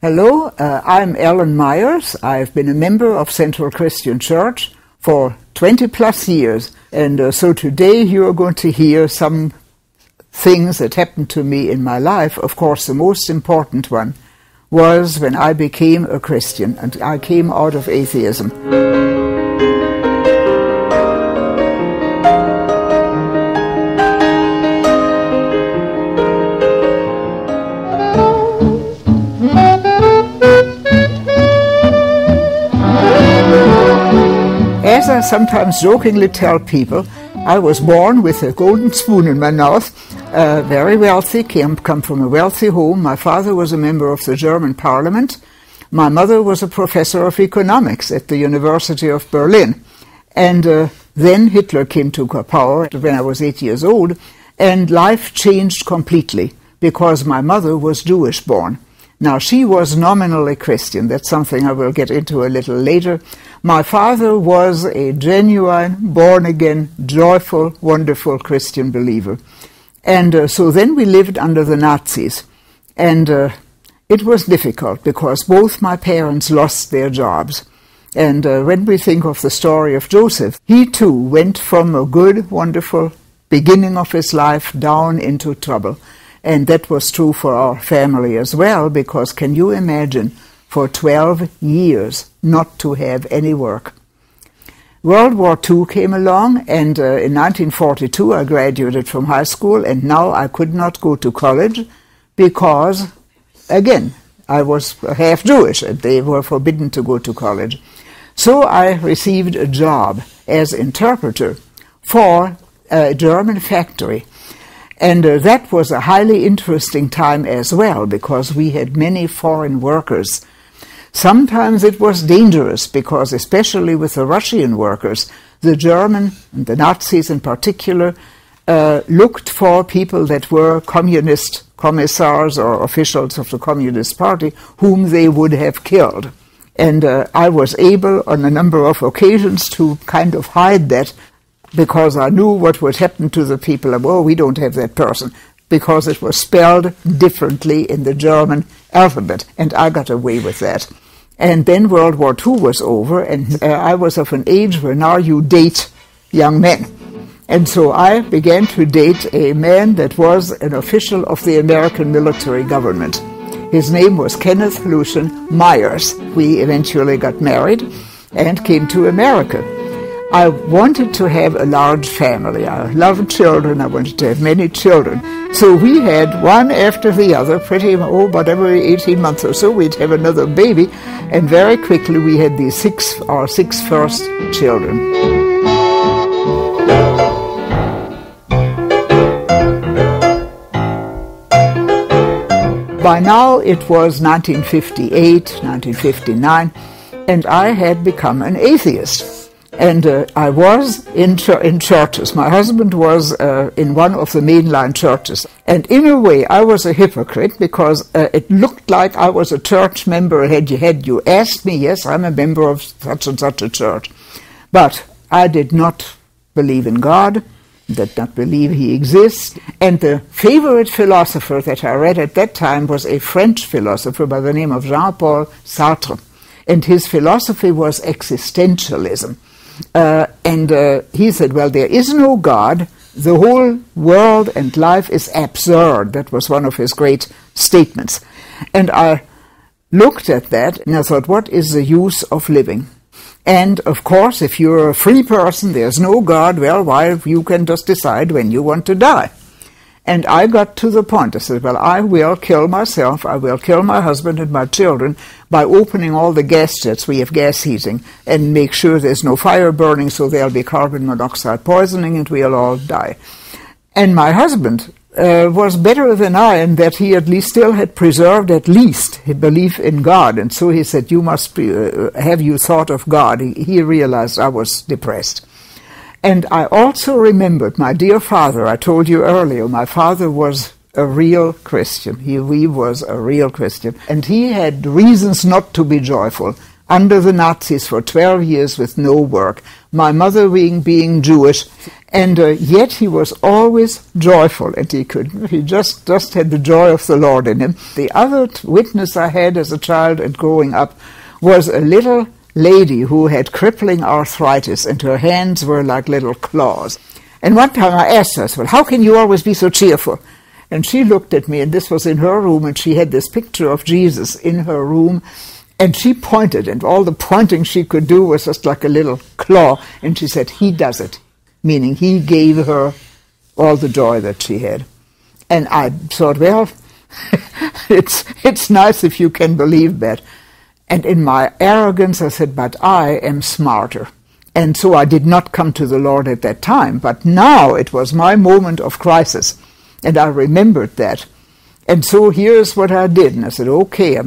Hello, I'm Ellen Myers. I've been a member of Central Christian Church for 20 plus years, and so today you are going to hear some things that happened to me in my life. Of course, the most important one was when I became a Christian and I came out of atheism. As I sometimes jokingly tell people, I was born with a golden spoon in my mouth, very wealthy, come from a wealthy home. My father was a member of the German parliament. My mother was a professor of economics at the University of Berlin. And then Hitler came to power when I was 8 years old, and life changed completely because my mother was Jewish born. Now, she was nominally Christian. That's something I will get into a little later. My father was a genuine, born-again, joyful, wonderful Christian believer. And so then we lived under the Nazis. And it was difficult because both my parents lost their jobs. And when we think of the story of Joseph, he too went from a good, wonderful beginning of his life down into trouble. And that was true for our family as well, because can you imagine for 12 years not to have any work? World War II came along, and in 1942 I graduated from high school, and now I could not go to college because, again, I was half Jewish and they were forbidden to go to college. So I received a job as interpreter for a German factory. And that was a highly interesting time as well, because we had many foreign workers. Sometimes it was dangerous, because especially with the Russian workers, the German, and the Nazis in particular, looked for people that were communist commissars or officials of the Communist Party, whom they would have killed. And I was able on a number of occasions to kind of hide that, because I knew what would happen to the people. Oh, we don't have that person, because it was spelled differently in the German alphabet, and I got away with that. And then World War II was over, and I was of an age where now you date young men. And so I began to date a man that was an official of the American military government. His name was Kenneth Lucian Myers. We eventually got married and came to America. I wanted to have a large family. I loved children. I wanted to have many children. So we had one after the other, about every 18 months or so, we'd have another baby. And very quickly we had our six first children. By now it was 1958, 1959, and I had become an atheist. And I was in churches. My husband was in one of the mainline churches. And in a way, I was a hypocrite, because it looked like I was a church member. Had you asked me, yes, I'm a member of such and such a church. But I did not believe in God, did not believe he exists. And the favorite philosopher that I read at that time was a French philosopher by the name of Jean-Paul Sartre. And his philosophy was existentialism. He said, well, there is no God. The whole world and life is absurd. That was one of his great statements. And I looked at that and I thought, what is the use of living? And, of course, if you're a free person, there's no God, well, why, you can just decide when you want to die. And I got to the point, I said, well, I will kill myself, I will kill my husband and my children by opening all the gas jets, we have gas heating, and make sure there's no fire burning, so there'll be carbon monoxide poisoning and we'll all die. And my husband was better than I in that he at least still had preserved at least his belief in God. And so he said, you must have you thought of God? He realized I was depressed. And I also remembered my dear father. I told you earlier, my father was a real Christian. He was a real Christian. And he had reasons not to be joyful. Under the Nazis for 12 years with no work. My mother being Jewish. And yet he was always joyful, and he just had the joy of the Lord in him. The other witness I had as a child and growing up was a little lady who had crippling arthritis, and her hands were like little claws. And one time I asked her, well, how can you always be so cheerful? And she looked at me, and this was in her room, and she had this picture of Jesus in her room, and she pointed, and all the pointing she could do was just like a little claw, and she said, he does it, meaning he gave her all the joy that she had. And I thought, well, it's nice if you can believe that. And in my arrogance, I said, but I am smarter. And so I did not come to the Lord at that time. But now it was my moment of crisis. And I remembered that. And so here's what I did. And I said, okay, I